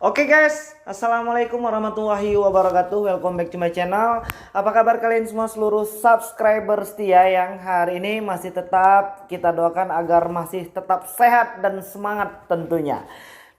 Oke guys, assalamualaikum warahmatullahi wabarakatuh. Welcome back to my channel. Apa kabar kalian semua seluruh subscriber setia yang hari ini masih tetap kita doakan agar masih tetap sehat dan semangat tentunya.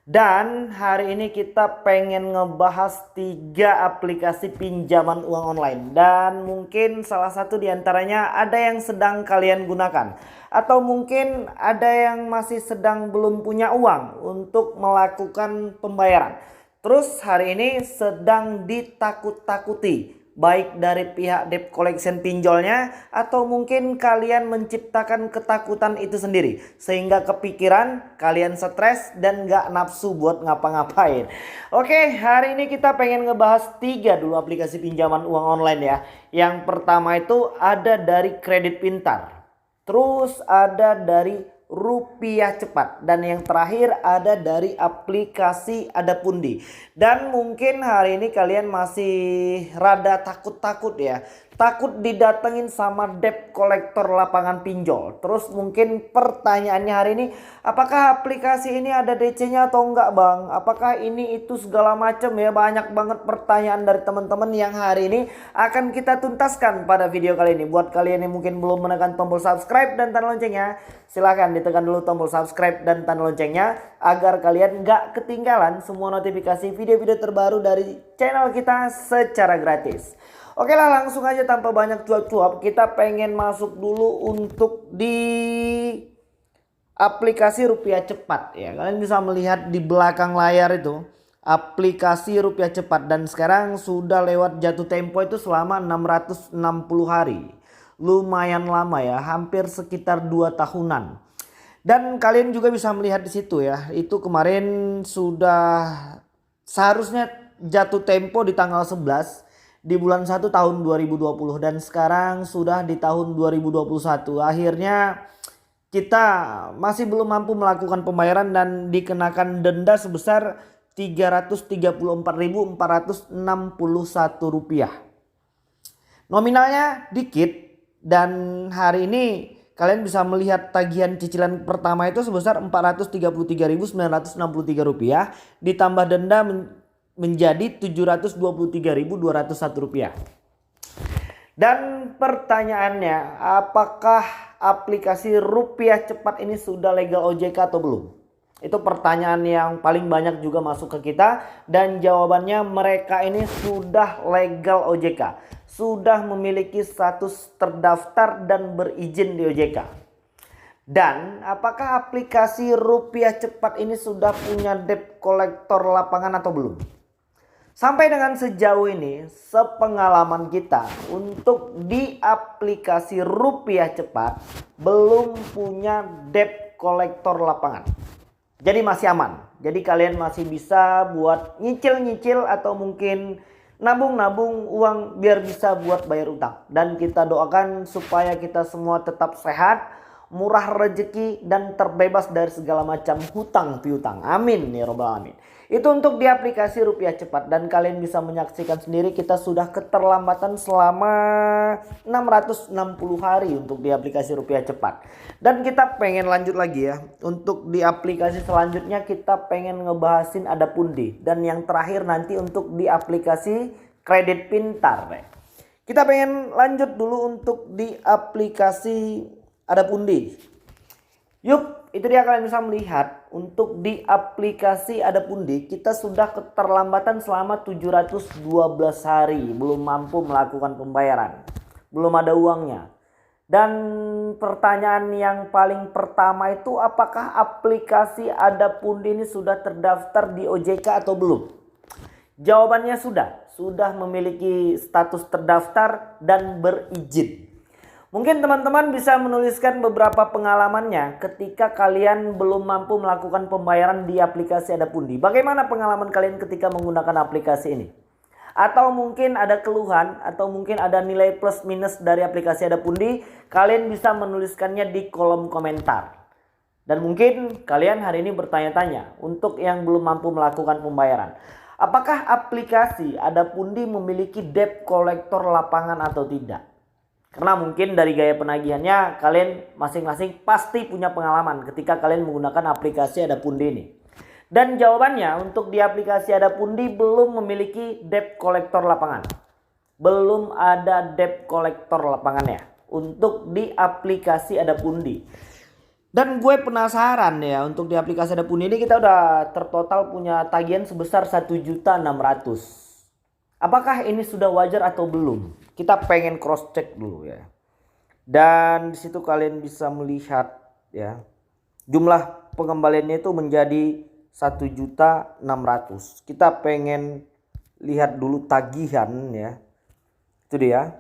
Dan hari ini kita pengen ngebahas 3 aplikasi pinjaman uang online. Dan mungkin salah satu diantaranya ada yang sedang kalian gunakan. Atau mungkin ada yang masih sedang belum punya uang untuk melakukan pembayaran. Terus hari ini sedang ditakut-takuti. Baik dari pihak debt collection pinjolnya atau mungkin kalian menciptakan ketakutan itu sendiri. Sehingga kepikiran, kalian stres dan gak nafsu buat ngapa-ngapain. Oke, hari ini kita pengen ngebahas 3 dulu aplikasi pinjaman uang online ya. Yang pertama itu ada dari Kredit Pintar. Terus ada dari Rupiah Cepat. Dan yang terakhir ada dari aplikasi Adapundi. Dan mungkin hari ini kalian masih rada takut-takut ya. Takut didatengin sama debt collector lapangan pinjol. Terus mungkin pertanyaannya hari ini, apakah aplikasi ini ada DC-nya atau enggak bang? Apakah ini itu segala macam ya. Banyak banget pertanyaan dari teman-teman yang hari ini akan kita tuntaskan pada video kali ini. Buat kalian yang mungkin belum menekan tombol subscribe dan tanda loncengnya, silahkan ditekan dulu tombol subscribe dan tanda loncengnya agar kalian gak ketinggalan semua notifikasi video-video terbaru dari channel kita secara gratis. Oke lah, langsung aja tanpa banyak cuap-cuap, kita pengen masuk dulu untuk di aplikasi Rupiah Cepat ya. Kalian bisa melihat di belakang layar itu aplikasi Rupiah Cepat, dan sekarang sudah lewat jatuh tempo itu selama 660 hari. Lumayan lama ya, hampir sekitar 2 tahunan. Dan kalian juga bisa melihat di situ ya, itu kemarin sudah seharusnya jatuh tempo di tanggal 11 di bulan 1 tahun 2020, dan sekarang sudah di tahun 2021. Akhirnya kita masih belum mampu melakukan pembayaran dan dikenakan denda sebesar Rp334.461. Nominalnya dikit, dan hari ini kalian bisa melihat tagihan cicilan pertama itu sebesar Rp433.963 ditambah denda menjadi Rp723.201. Dan pertanyaannya, apakah aplikasi Rupiah Cepat ini sudah legal OJK atau belum? Itu pertanyaan yang paling banyak juga masuk ke kita, dan jawabannya mereka ini sudah legal OJK, sudah memiliki status terdaftar dan berizin di OJK. Dan apakah aplikasi Rupiah Cepat ini sudah punya debt collector lapangan atau belum? Sampai dengan sejauh ini, sepengalaman kita untuk di aplikasi Rupiah Cepat belum punya debt collector lapangan. Jadi masih aman. Jadi kalian masih bisa buat nyicil-nyicil atau mungkin nabung-nabung uang biar bisa buat bayar utang. Dan kita doakan supaya kita semua tetap sehat, murah rezeki, dan terbebas dari segala macam hutang piutang. Amin ya robbal alamin. Itu untuk di aplikasi Rupiah Cepat, dan kalian bisa menyaksikan sendiri kita sudah keterlambatan selama 660 hari untuk di aplikasi Rupiah Cepat. Dan kita pengen lanjut lagi ya. Untuk di aplikasi selanjutnya kita pengen ngebahasin Adapundi, dan yang terakhir nanti untuk di aplikasi Kredit Pintar. Kita pengen lanjut dulu untuk di aplikasi Adapundi. Yuk, itu dia, kalian bisa melihat untuk di aplikasi Adapundi kita sudah keterlambatan selama 712 hari belum mampu melakukan pembayaran. Belum ada uangnya. Dan pertanyaan yang paling pertama itu, apakah aplikasi Adapundi ini sudah terdaftar di OJK atau belum? Jawabannya sudah memiliki status terdaftar dan berizin. Mungkin teman-teman bisa menuliskan beberapa pengalamannya ketika kalian belum mampu melakukan pembayaran di aplikasi Adapundi. Bagaimana pengalaman kalian ketika menggunakan aplikasi ini? Atau mungkin ada keluhan atau mungkin ada nilai plus minus dari aplikasi Adapundi, kalian bisa menuliskannya di kolom komentar. Dan mungkin kalian hari ini bertanya-tanya untuk yang belum mampu melakukan pembayaran, apakah aplikasi Adapundi memiliki debt collector lapangan atau tidak? Karena mungkin dari gaya penagihannya kalian masing-masing pasti punya pengalaman ketika kalian menggunakan aplikasi Adapundi ini. Dan jawabannya untuk di aplikasi Adapundi belum memiliki debt collector lapangan. Belum ada debt collector lapangannya untuk di aplikasi Adapundi. Dan gue penasaran ya, untuk di aplikasi Adapundi ini kita udah tertotal punya tagihan sebesar 1.600.000. Apakah ini sudah wajar atau belum? Kita pengen cross check dulu ya. Dan disitu kalian bisa melihat ya, jumlah pengembaliannya itu menjadi 1.600.000. Kita pengen lihat dulu tagihan ya. Itu dia.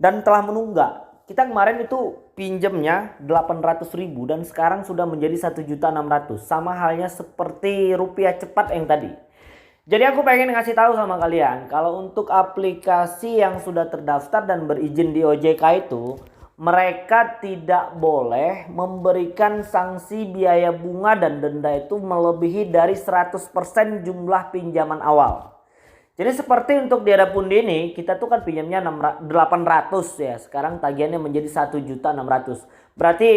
Dan telah menunggak. Kita kemarin itu pinjamnya 800.000 dan sekarang sudah menjadi 1.600.000. Sama halnya seperti rupiah cepat yang tadi. Jadi aku pengen ngasih tahu sama kalian, kalau untuk aplikasi yang sudah terdaftar dan berizin di OJK itu, mereka tidak boleh memberikan sanksi biaya bunga dan denda itu melebihi dari 100% jumlah pinjaman awal. Jadi seperti untuk di Adapundi ini, kita tuh kan pinjamnya 800 ya. Sekarang tagihannya menjadi 1.600.000. Berarti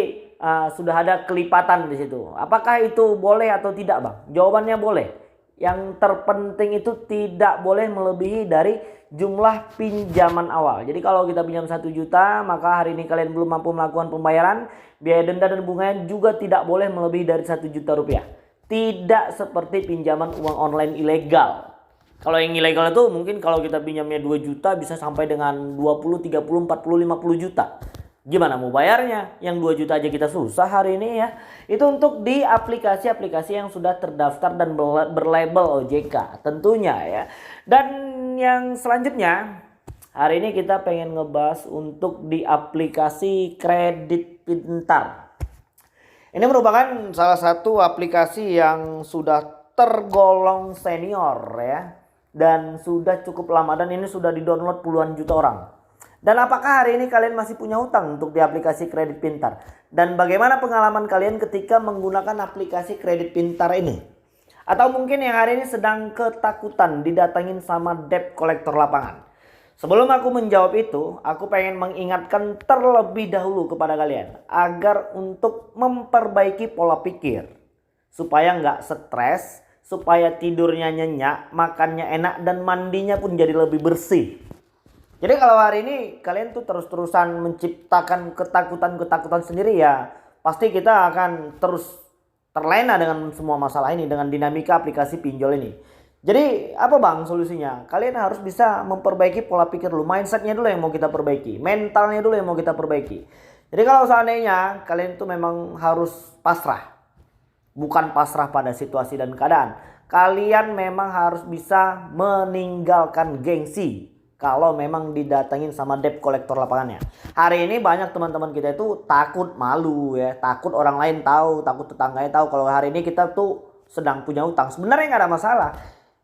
sudah ada kelipatan di situ. Apakah itu boleh atau tidak, Bang? Jawabannya boleh. Yang terpenting itu tidak boleh melebihi dari jumlah pinjaman awal. Jadi kalau kita pinjam 1 juta, maka hari ini kalian belum mampu melakukan pembayaran, biaya denda dan bunganya juga tidak boleh melebihi dari 1 juta rupiah. Tidak seperti pinjaman uang online ilegal. Kalau yang ilegal itu mungkin kalau kita pinjamnya 2 juta bisa sampai dengan 20, 30, 40, 50 juta. Gimana mau bayarnya? Yang 2 juta aja kita susah hari ini ya. Itu untuk di aplikasi-aplikasi yang sudah terdaftar dan berlabel OJK tentunya ya. Dan yang selanjutnya, hari ini kita pengen ngebahas untuk di aplikasi Kredit Pintar. Ini merupakan salah satu aplikasi yang sudah tergolong senior ya. Dan sudah cukup lama dan ini sudah di-download puluhan juta orang. Dan apakah hari ini kalian masih punya hutang untuk di aplikasi Kredit Pintar? Dan bagaimana pengalaman kalian ketika menggunakan aplikasi Kredit Pintar ini? Atau mungkin yang hari ini sedang ketakutan didatangin sama debt collector lapangan? Sebelum aku menjawab itu, aku pengen mengingatkan terlebih dahulu kepada kalian agar untuk memperbaiki pola pikir supaya nggak stres, supaya tidurnya nyenyak, makannya enak, dan mandinya pun jadi lebih bersih. Jadi kalau hari ini kalian tuh terus-terusan menciptakan ketakutan-ketakutan sendiri ya, pasti kita akan terus terlena dengan semua masalah ini, dengan dinamika aplikasi pinjol ini. Jadi apa Bang solusinya? Kalian harus bisa memperbaiki pola pikir dulu, mindsetnya dulu yang mau kita perbaiki, mentalnya dulu yang mau kita perbaiki. Jadi kalau seandainya kalian tuh memang harus pasrah, bukan pasrah pada situasi dan keadaan. Kalian memang harus bisa meninggalkan gengsi kalau memang didatengin sama debt collector lapangannya. Hari ini banyak teman-teman kita itu takut malu ya, takut orang lain tahu, takut tetangganya tahu kalau hari ini kita tuh sedang punya utang. Sebenarnya nggak ada masalah.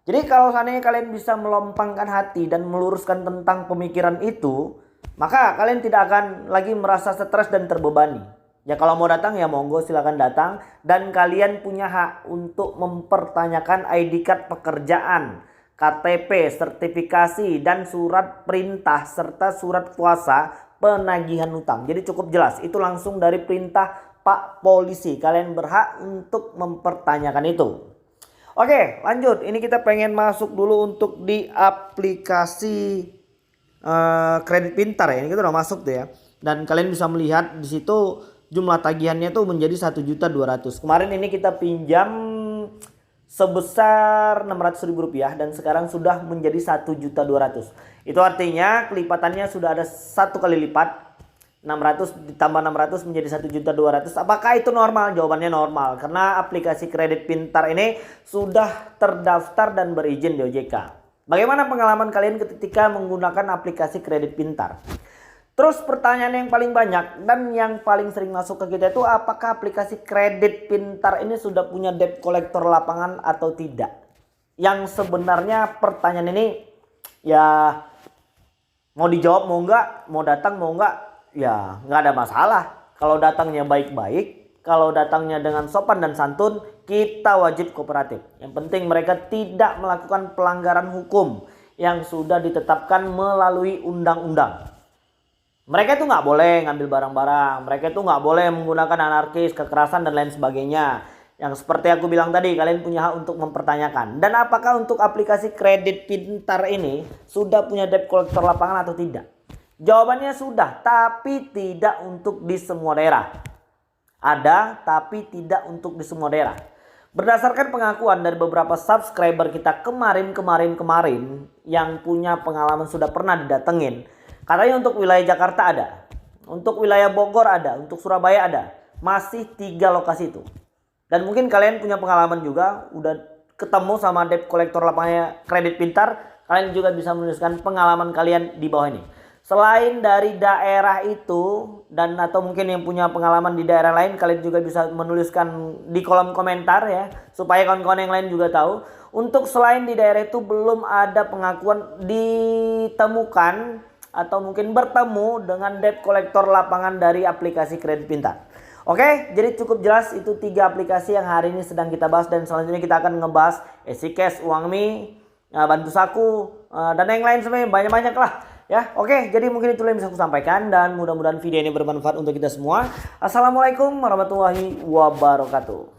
Jadi kalau seandainya kalian bisa melompangkan hati dan meluruskan tentang pemikiran itu, maka kalian tidak akan lagi merasa stres dan terbebani. Ya kalau mau datang ya monggo silakan datang, dan kalian punya hak untuk mempertanyakan ID card pekerjaan, KTP, sertifikasi, dan surat perintah serta surat kuasa penagihan utang. Jadi cukup jelas, itu langsung dari perintah Pak Polisi. Kalian berhak untuk mempertanyakan itu. Oke, lanjut. Ini kita pengen masuk dulu untuk di aplikasi Kredit Pintar ya. Ini kita udah masuk tuh ya. Dan kalian bisa melihat di situ jumlah tagihannya tuh menjadi 1.200.000. Kemarin ini kita pinjam sebesar 600.000 rupiah dan sekarang sudah menjadi 1.200.000. Itu artinya kelipatannya sudah ada 1 kali lipat. 600 ditambah 600 menjadi 1.200.000. Apakah itu normal? Jawabannya normal, karena aplikasi Kredit Pintar ini sudah terdaftar dan berizin di OJK. Bagaimana pengalaman kalian ketika menggunakan aplikasi Kredit Pintar? Terus pertanyaan yang paling banyak dan yang paling sering masuk ke kita itu, apakah aplikasi Kredit Pintar ini sudah punya debt collector lapangan atau tidak? Yang sebenarnya pertanyaan ini ya mau dijawab mau enggak, mau datang mau enggak, ya nggak ada masalah. Kalau datangnya baik-baik, kalau datangnya dengan sopan dan santun, kita wajib kooperatif. Yang penting mereka tidak melakukan pelanggaran hukum yang sudah ditetapkan melalui undang-undang. Mereka itu nggak boleh ngambil barang-barang, mereka itu nggak boleh menggunakan anarkis, kekerasan dan lain sebagainya. Yang seperti aku bilang tadi, kalian punya hak untuk mempertanyakan. Dan apakah untuk aplikasi kredit pintar ini sudah punya debt collector lapangan atau tidak? Jawabannya sudah, tapi tidak untuk di semua daerah. Ada, tapi tidak untuk di semua daerah. Berdasarkan pengakuan dari beberapa subscriber kita kemarin yang punya pengalaman sudah pernah didatengin. Katanya untuk wilayah Jakarta ada, untuk wilayah Bogor ada, untuk Surabaya ada. Masih 3 lokasi itu. Dan mungkin kalian punya pengalaman juga, udah ketemu sama debt collector lapangannya kredit pintar, kalian juga bisa menuliskan pengalaman kalian di bawah ini. Selain dari daerah itu dan atau mungkin yang punya pengalaman di daerah lain, kalian juga bisa menuliskan di kolom komentar ya, supaya kawan-kawan yang lain juga tahu. Untuk selain di daerah itu belum ada pengakuan ditemukan atau mungkin bertemu dengan debt collector lapangan dari aplikasi kredit pintar. Oke, jadi cukup jelas itu 3 aplikasi yang hari ini sedang kita bahas, dan selanjutnya kita akan ngebahas EasyCash, UangMe, Bantu Saku, dan yang lain sebenarnya banyak-banyak lah ya. Oke, jadi mungkin itu yang bisa aku sampaikan, dan mudah-mudahan video ini bermanfaat untuk kita semua. Assalamualaikum warahmatullahi wabarakatuh.